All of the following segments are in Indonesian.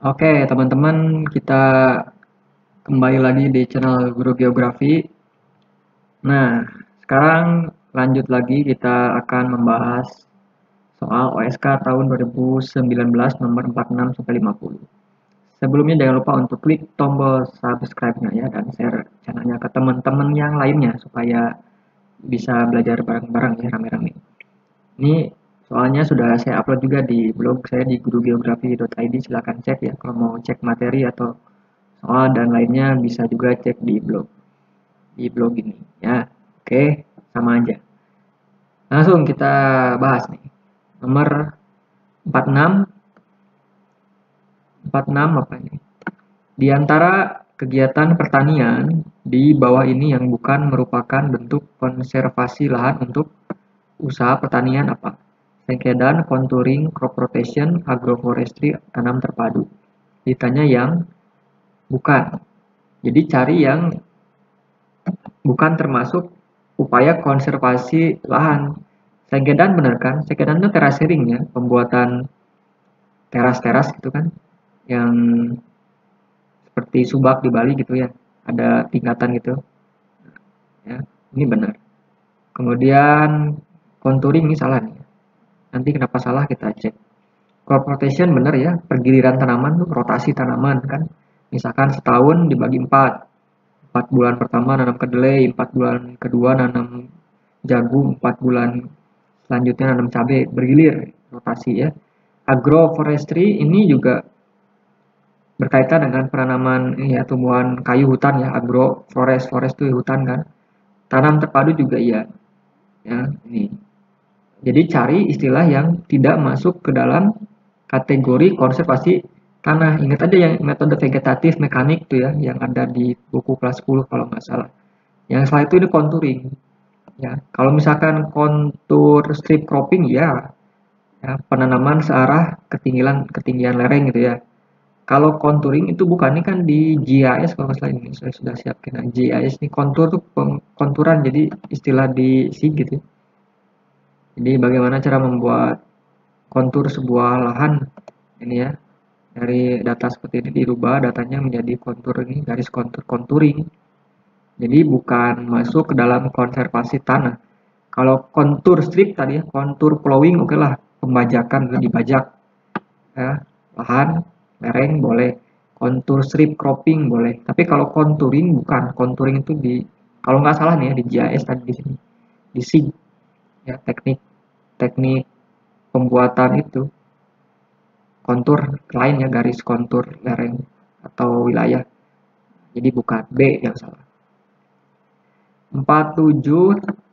Oke, teman-teman, kita kembali lagi di channel Guru Geografi. Nah, sekarang lanjut lagi kita akan membahas soal OSK tahun 2019 nomor 46 sampai 50. Sebelumnya jangan lupa untuk klik tombol subscribe-nya ya dan share channelnya ke teman-teman yang lainnya supaya bisa belajar bareng-bareng ya rame-rame. Ini soalnya sudah saya upload juga di blog saya di gurugeografi.id, silahkan cek ya kalau mau cek materi atau soal dan lainnya bisa juga cek di blog ini ya. Oke, sama aja. Langsung kita bahas nih. Nomor 46 46 apa ini? Di antara kegiatan pertanian di bawah ini yang bukan merupakan bentuk konservasi lahan untuk usaha pertanian apa? Sengkedan, contouring, crop rotation, agroforestry, tanam terpadu. Ditanya yang bukan. Jadi cari yang bukan termasuk upaya konservasi lahan. Segedan benar kan? Segedan itu terasering ya, pembuatan teras-teras gitu kan, yang seperti subak di Bali gitu ya, ada tingkatan gitu, ya. Ini benar. Kemudian contouring ini salah nih. Nanti kenapa salah kita cek. Crop rotation benar ya, pergiliran tanaman tuh rotasi tanaman kan. Misalkan setahun dibagi 4. 4 bulan pertama nanam kedelai, 4 bulan kedua nanam jagung, 4 bulan selanjutnya nanam cabai, bergilir rotasi ya. Agroforestry ini juga berkaitan dengan penanaman ya tumbuhan kayu hutan ya, forest itu hutan kan. Tanam terpadu juga iya. Ya, ini. Jadi cari istilah yang tidak masuk ke dalam kategori konservasi tanah. Ingat aja yang metode vegetatif mekanik tuh ya, yang ada di buku kelas 10 kalau nggak salah. Yang setelah itu ini contouring. Ya, kalau misalkan kontur strip cropping ya penanaman searah ketinggian lereng gitu ya. Kalau contouring itu bukan, ini kan di GIS kalau nggak salah ini saya sudah siapkan. Nah, GIS ini kontur tuh konturan jadi istilah di SIG gitu. Jadi bagaimana cara membuat kontur sebuah lahan ini ya, dari data seperti ini dirubah datanya menjadi kontur, ini garis kontur contouring. Jadi bukan masuk ke dalam konservasi tanah. Kalau kontur strip tadi ya, kontur plowing oke lah, pembajakan dibajak ya, lahan lereng boleh, kontur strip cropping boleh. Tapi kalau contouring bukan, contouring itu di, kalau nggak salah nih ya, di GIS tadi di sini di SIG ya, teknik teknik pembuatan itu kontur lain ya, garis kontur lereng atau wilayah. Jadi bukan, B yang salah. 47,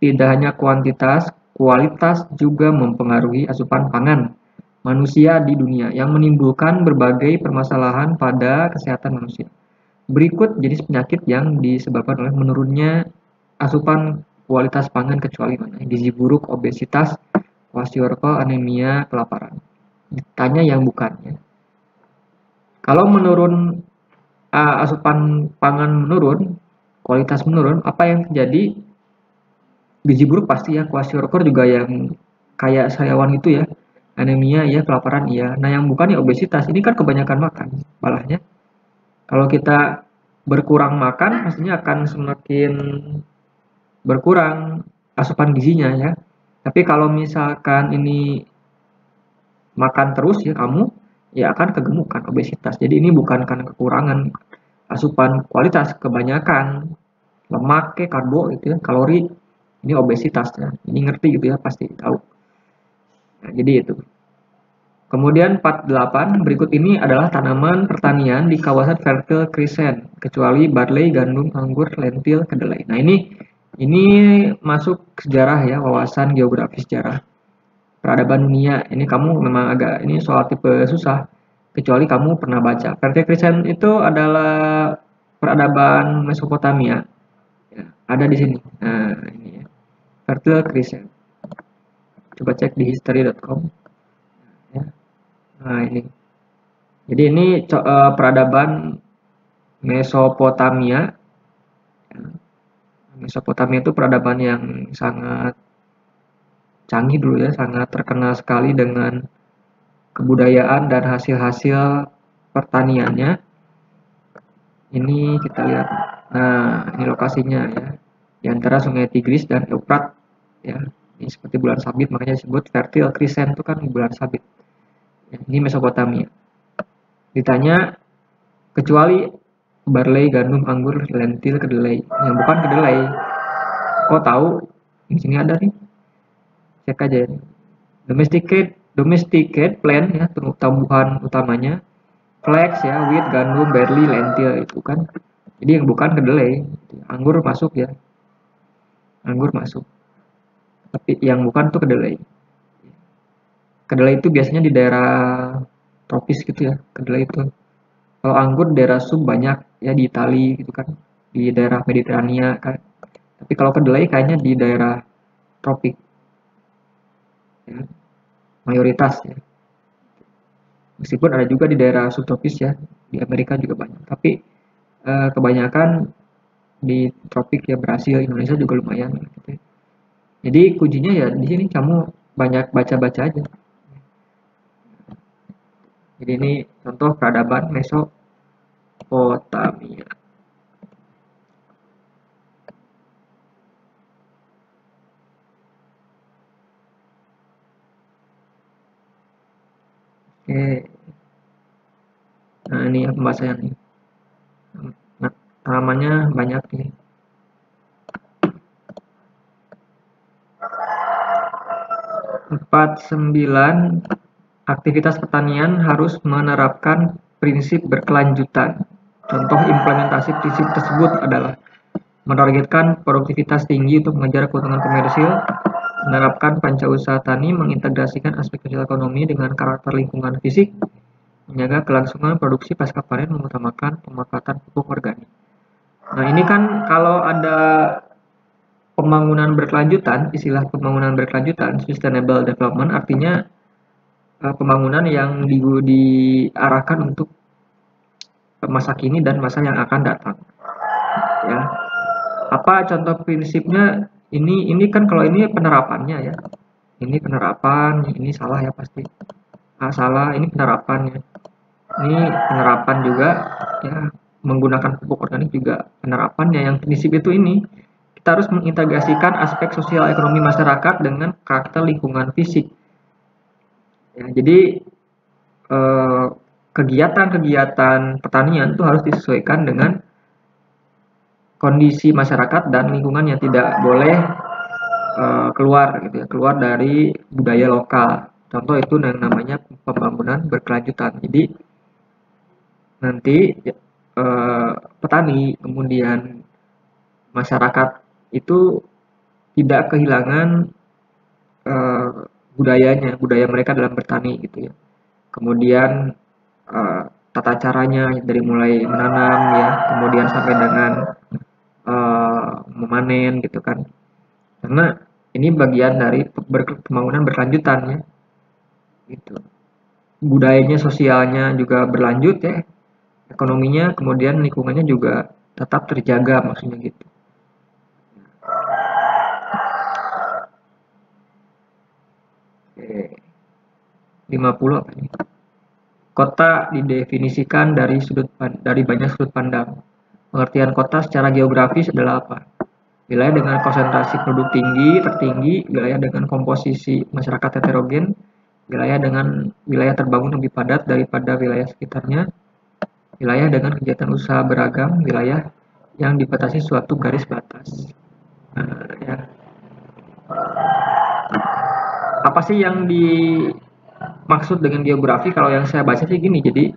tidak hanya kuantitas, kualitas juga mempengaruhi asupan pangan manusia di dunia yang menimbulkan berbagai permasalahan pada kesehatan manusia. Berikut jenis penyakit yang disebabkan oleh menurunnya asupan kualitas pangan kecuali mana? Gizi buruk, obesitas, kwashiorkor, anemia, kelaparan. Ditanya yang bukan ya. Kalau menurun asupan pangan menurun, kualitas menurun, apa yang terjadi? Gizi buruk pasti ya, kwashiorkor juga yang kayak sariawan itu ya, anemia ya, kelaparan iya. Nah yang bukan ya obesitas, ini kan kebanyakan makan malahnya. Kalau kita berkurang makan, pastinya akan semakin berkurang asupan gizinya ya. Tapi kalau misalkan ini makan terus ya kamu, ya akan kegemukan obesitas. Jadi ini bukan karena kekurangan asupan kualitas, kebanyakan lemak ke karbo itu ya, kalori, ini obesitas ya. Ini ngerti gitu ya, pasti tahu. Nah, jadi itu. Kemudian 48, berikut ini adalah tanaman pertanian di kawasan fertile crescent, kecuali barley, gandum, anggur, lentil, kedelai. Nah, ini masuk sejarah ya, wawasan geografi sejarah. Peradaban dunia. Ini kamu memang agak, ini soal tipe susah, kecuali kamu pernah baca. Fertile crescent itu adalah peradaban Mesopotamia. Ya, ada di sini. Nah, ini ya. Fertile crescent. Coba cek di history.com. Ya. Nah, ini. Jadi ini peradaban Mesopotamia. Mesopotamia itu peradaban yang sangat canggih dulu ya, sangat terkenal sekali dengan kebudayaan dan hasil-hasil pertaniannya. Ini kita lihat. Nah, ini lokasinya ya. Di antara Sungai Tigris dan Eufrat ya. Ini seperti bulan sabit, makanya disebut fertile crescent itu kan bulan sabit. Ya, ini Mesopotamia. Ditanya kecuali barley, gandum, anggur, lentil, kedelai. Yang bukan kedelai. Kok tahu? Di sini ada nih. Cek aja ya. Domesticated plant ya, tumbuhan utamanya. Flax ya, wheat, gandum, barley, lentil itu kan. Jadi yang bukan kedelai. Anggur masuk ya. Anggur masuk. Tapi yang bukan tuh kedelai. Kedelai itu biasanya di daerah tropis gitu ya, kedelai itu. Kalau anggur daerah sub banyak ya di Itali gitu kan, di daerah Mediterania kan. Tapi kalau kedelai kayaknya di daerah tropik ya, mayoritas ya. Meskipun ada juga di daerah subtropis ya, di Amerika juga banyak. Tapi kebanyakan di tropik ya, Brasil, Indonesia juga lumayan gitu ya. Jadi kuncinya ya di sini kamu banyak baca-baca aja. Jadi ini contoh peradaban Mesopotamia. Oke. Nah, ini ya pembahasannya nih. Nah, halamannya banyak nih. 49. Aktivitas pertanian harus menerapkan prinsip berkelanjutan. Contoh implementasi prinsip tersebut adalah menargetkan produktivitas tinggi untuk mengejar keuntungan komersil, menerapkan pancausaha tani, mengintegrasikan aspek sosial ekonomi dengan karakter lingkungan fisik, menjaga kelangsungan produksi pasca panen, mengutamakan pemanfaatan pupuk organik. Nah, ini kan kalau ada pembangunan berkelanjutan, istilah pembangunan berkelanjutan, sustainable development, artinya pembangunan yang diarahkan untuk masa kini dan masa yang akan datang. Ya, apa contoh prinsipnya? Ini kan kalau ini penerapannya ya. Ini penerapan, ini salah ya pasti. Salah, ini penerapannya. Ini penerapan juga ya, menggunakan pupuk organik juga penerapannya. Yang prinsip itu ini kita harus mengintegrasikan aspek sosial ekonomi masyarakat dengan karakter lingkungan fisik. Ya, jadi kegiatan-kegiatan pertanian itu harus disesuaikan dengan kondisi masyarakat dan lingkungan, yang tidak boleh keluar gitu ya, keluar dari budaya lokal. Contoh itu yang namanya pembangunan berkelanjutan. Jadi nanti petani kemudian masyarakat itu tidak kehilangan budaya mereka dalam bertani gitu ya. Kemudian tata caranya dari mulai menanam ya, kemudian sampai dengan memanen gitu kan. Karena ini bagian dari pembangunan berkelanjutan ya. Gitu. Budayanya, sosialnya juga berlanjut ya. Ekonominya, kemudian lingkungannya juga tetap terjaga maksudnya gitu. Oke. 50 apa nih? Kota didefinisikan dari banyak sudut pandang. Pengertian kota secara geografis adalah apa? Wilayah dengan konsentrasi penduduk tertinggi, wilayah dengan komposisi masyarakat heterogen, wilayah terbangun lebih padat daripada wilayah sekitarnya, wilayah dengan kegiatan usaha beragam, wilayah yang dibatasi suatu garis batas. Nah, ya. Apa sih yang dimaksud dengan geografi? Kalau yang saya baca sih gini, jadi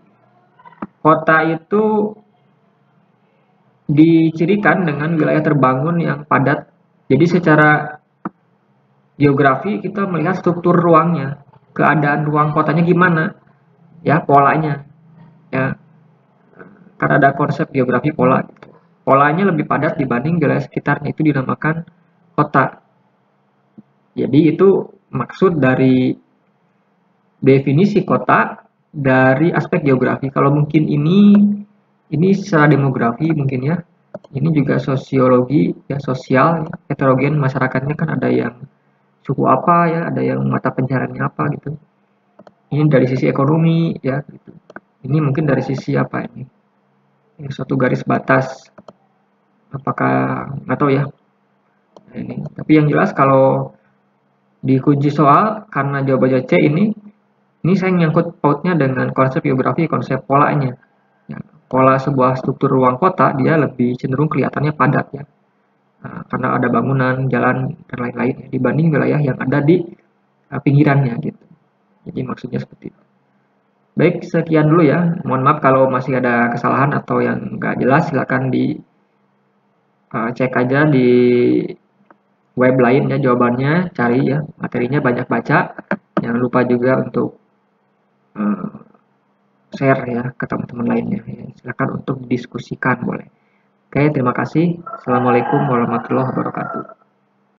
kota itu dicirikan dengan wilayah terbangun yang padat. Jadi secara geografi kita melihat struktur ruangnya, keadaan ruang kotanya gimana, ya polanya, ya. Karena ada konsep geografi pola. Polanya lebih padat dibanding wilayah sekitarnya, itu dinamakan kota. Jadi itu maksud dari definisi kota dari aspek geografi. Kalau mungkin ini secara demografi mungkin ya. Ini juga sosiologi ya, sosial heterogen masyarakatnya kan, ada yang suku apa ya, ada yang mata pencahariannya apa gitu. Ini dari sisi ekonomi ya gitu. Ini mungkin dari sisi apa ini? Suatu garis batas. Apakah nggak tahu ya. Nah, ini. Tapi yang jelas kalau di kunci soal karena jawabannya C ini saya nyangkut pautnya dengan konsep geografi, konsep polanya. Ya, pola sebuah struktur ruang kota dia lebih cenderung kelihatannya padat ya. Nah, karena ada bangunan, jalan dan lain-lain ya, dibanding wilayah yang ada di pinggirannya gitu. Jadi maksudnya seperti itu. Baik, sekian dulu ya. Mohon maaf kalau masih ada kesalahan atau yang nggak jelas, silakan dicek aja di web lain ya jawabannya, cari ya materinya banyak baca. Jangan lupa juga untuk eh, share ya ke teman-teman lainnya. Ya. Silakan untuk diskusikan boleh. Oke, terima kasih. Assalamualaikum warahmatullahi wabarakatuh.